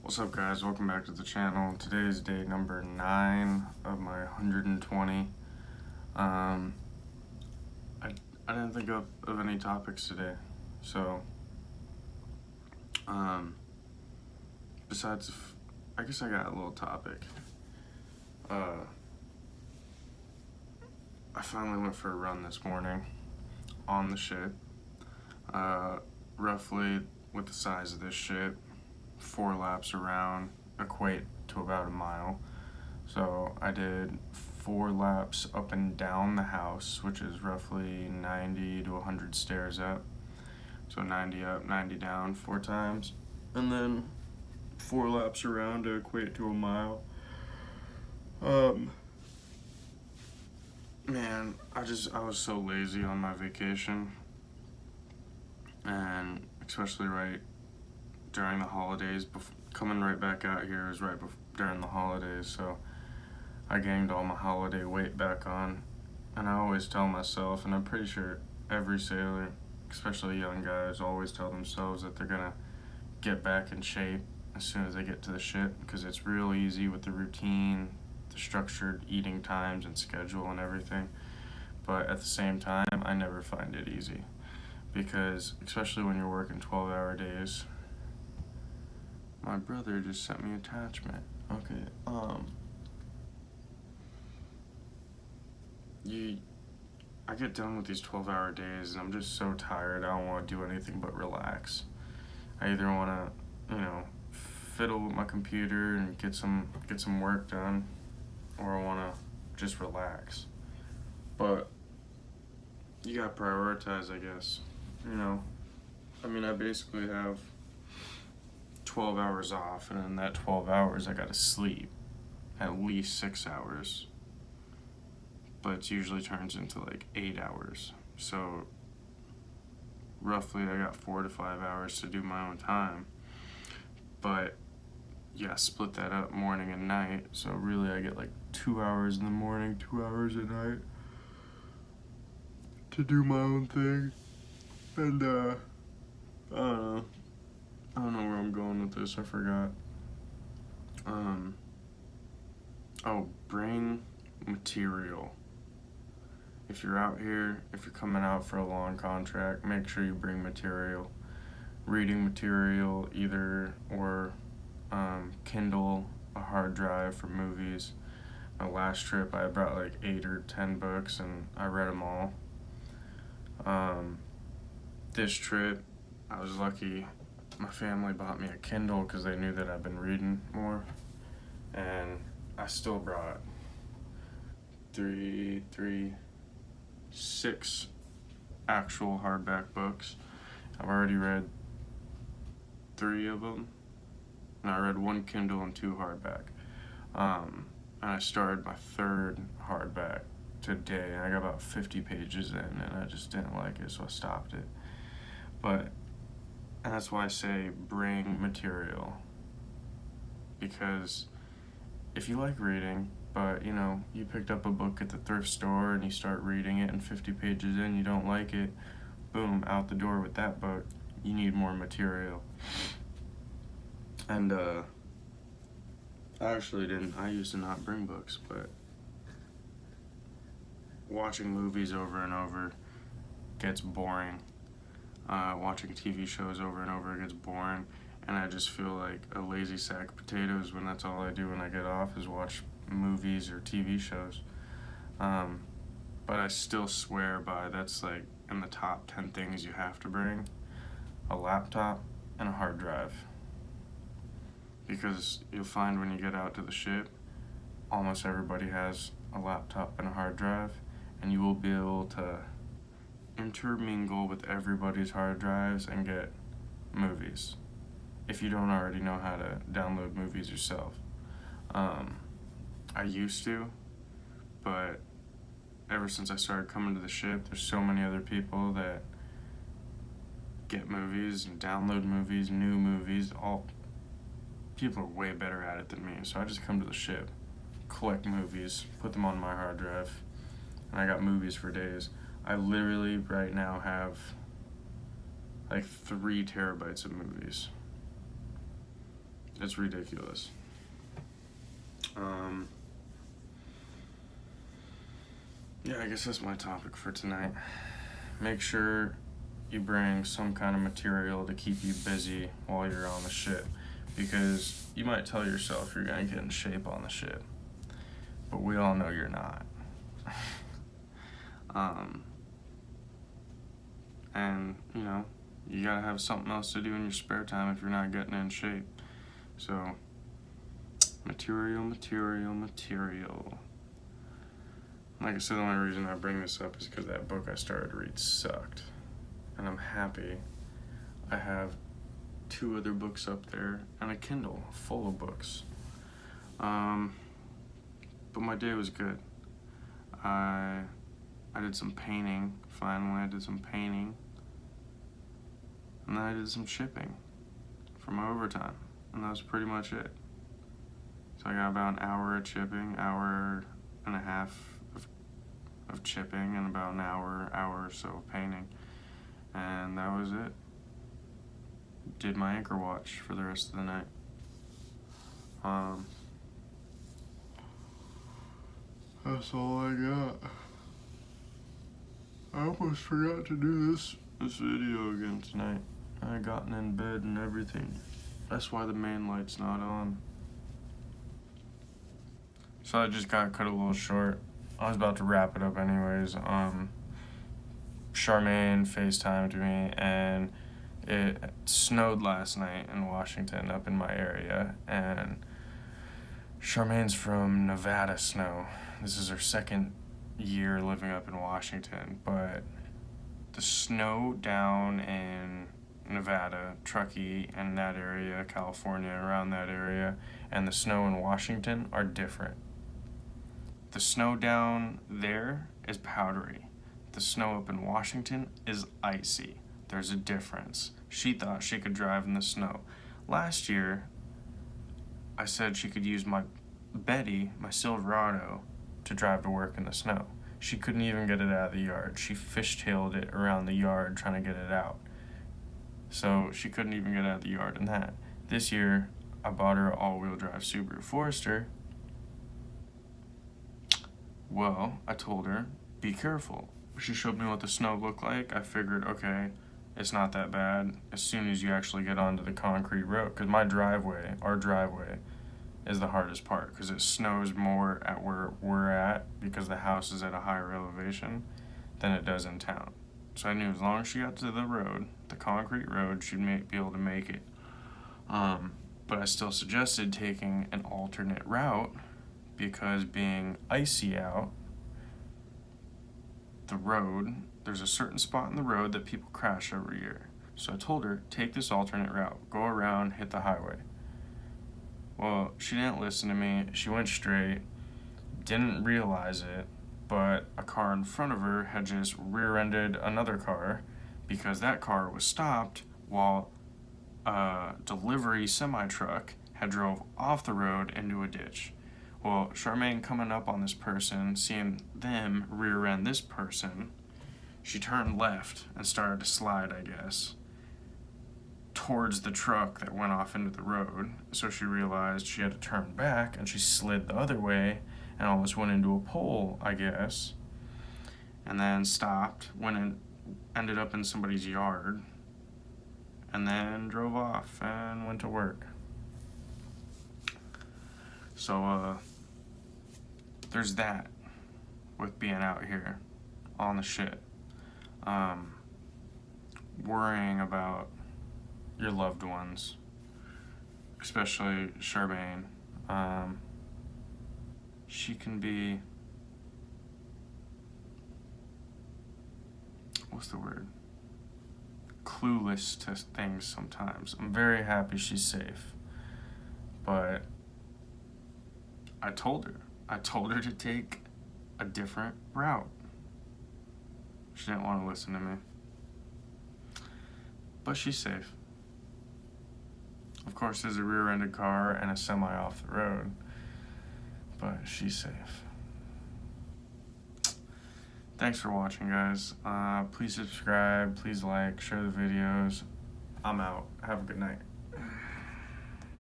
What's up, guys? Welcome back to the channel. Today is day number 9 of my 120. Um, I, I didn't think of any topics today, so um, besides, I guess I got a little topic. I finally went for a run this morning on the ship. Roughly with the size of this ship, 4 laps around equate to about a mile. So I did 4 laps up and down the house, which is roughly 90 to 100 stairs up. So 90 up, 90 down 4 times. And then 4 laps around to equate to a mile. Man, I was so lazy on my vacation. And especially right during the holidays, coming right back out here was right during the holidays, so I gained all my holiday weight back on. And I always tell myself, and I'm pretty sure every sailor, especially young guys, always tell themselves that they're gonna get back in shape as soon as they get to the ship, because it's real easy with the routine, the structured eating times and schedule and everything. But at the same time, I never find it easy, because especially when you're working 12-hour days. My brother just sent me an attachment. Okay, I get done with these 12-hour days and I'm just so tired. I don't want to do anything but relax. I either want to, fiddle with my computer and get some work done, or I want to just relax. But you gotta prioritize, I guess. I basically have 12 hours off, and in that 12 hours I gotta sleep at least 6 hours, but it usually turns into like 8 hours. So roughly I got 4 to 5 hours to do my own time, but yeah, split that up morning and night. So really I get like 2 hours in the morning, 2 hours at night to do my own thing. And I don't know where I'm going with this. I forgot. Bring material. If you're out here, if you're coming out for a long contract, make sure you bring material. Reading material, or Kindle, a hard drive for movies. My last trip, I brought like 8 or 10 books, and I read them all. This trip, I was lucky. My family bought me a Kindle because they knew that I've been reading more, and I still brought six actual hardback books. I've already read 3 of them, and I read 1 Kindle and 2 hardback. And I started my 3rd hardback today, and I got about 50 pages in, and I just didn't like it, so I stopped it. And that's why I say bring material, because if you like reading, but you picked up a book at the thrift store and you start reading it, and 50 pages in you don't like it, boom, out the door with that book. You need more material. And I used to not bring books, but watching movies over and over gets boring. Watching TV shows over and over gets boring, and I just feel like a lazy sack of potatoes when that's all I do when I get off is watch movies or TV shows. But I still swear by, that's like in the top 10 things you have to bring: a laptop and a hard drive. Because you'll find when you get out to the ship, almost everybody has a laptop and a hard drive, and you will be able to intermingle with everybody's hard drives and get movies, if you don't already know how to download movies yourself. I used to, but ever since I started coming to the ship, there's so many other people that get movies and download movies, new movies. All people are way better at it than me, so I just come to the ship, collect movies, put them on my hard drive, and I got movies for days. I literally right now have like 3 terabytes of movies. It's ridiculous. Yeah, I guess that's my topic for tonight. Make sure you bring some kind of material to keep you busy while you're on the shit, because you might tell yourself you're gonna get in shape on the shit, but we all know you're not. And you gotta have something else to do in your spare time if you're not getting in shape. So material. Like I said, the only reason I bring this up is because that book I started to read sucked. And I'm happy I have 2 other books up there and a Kindle full of books. But my day was good. I did some painting. Finally, I did some painting. And then I did some shipping for my overtime. And that was pretty much it. So I got about an hour of chipping, hour and a half of chipping, and about an hour or so of painting. And that was it. Did my anchor watch for the rest of the night. That's all I got. I almost forgot to do this video again tonight. I gotten in bed and everything. That's why the main light's not on. So I just got cut a little short. I was about to wrap it up anyways. Charmaine FaceTimed me, and it snowed last night in Washington up in my area, and Charmaine's from Nevada snow. This is her second year living up in Washington, but the snow down in Nevada, Truckee, and that area, California, around that area, and the snow in Washington are different. The snow down there is powdery. The snow up in Washington is icy. There's a difference. She thought she could drive in the snow. Last year, I said she could use my Betty, my Silverado, to drive to work in the snow. She couldn't even get it out of the yard. She fishtailed it around the yard trying to get it out. So she couldn't even get out of the yard in that. This year, I bought her an all-wheel drive Subaru Forester. Well, I told her, be careful. She showed me what the snow looked like. I figured, okay, it's not that bad as soon as you actually get onto the concrete road. Because our driveway, is the hardest part, because it snows more at where we're at because the house is at a higher elevation than it does in town. So I knew as long as she got to the road, the concrete road, she'd be able to make it. But I still suggested taking an alternate route, because being icy out, the road, there's a certain spot in the road that people crash every year. So I told her, take this alternate route, go around, hit the highway. Well, she didn't listen to me. She went straight, didn't realize it, but a car in front of her had just rear-ended another car, because that car was stopped while a delivery semi-truck had drove off the road into a ditch. Well, Charmaine coming up on this person, seeing them rear-end this person, she turned left and started to slide, I guess, towards the truck that went off into the road. So she realized she had to turn back, and she slid the other way and almost went into a pole, I guess, and then stopped, went and ended up in somebody's yard, and then drove off and went to work. So there's that with being out here on the shit, worrying about your loved ones, especially Charmaine. She can be, what's the word? Clueless to things sometimes. I'm very happy she's safe, but I told her to take a different route. She didn't want to listen to me, but she's safe. Of course, there's a rear-ended car and a semi off the road, but she's safe. Thanks for watching, guys. Please subscribe, please like, share the videos. I'm out. Have a good night.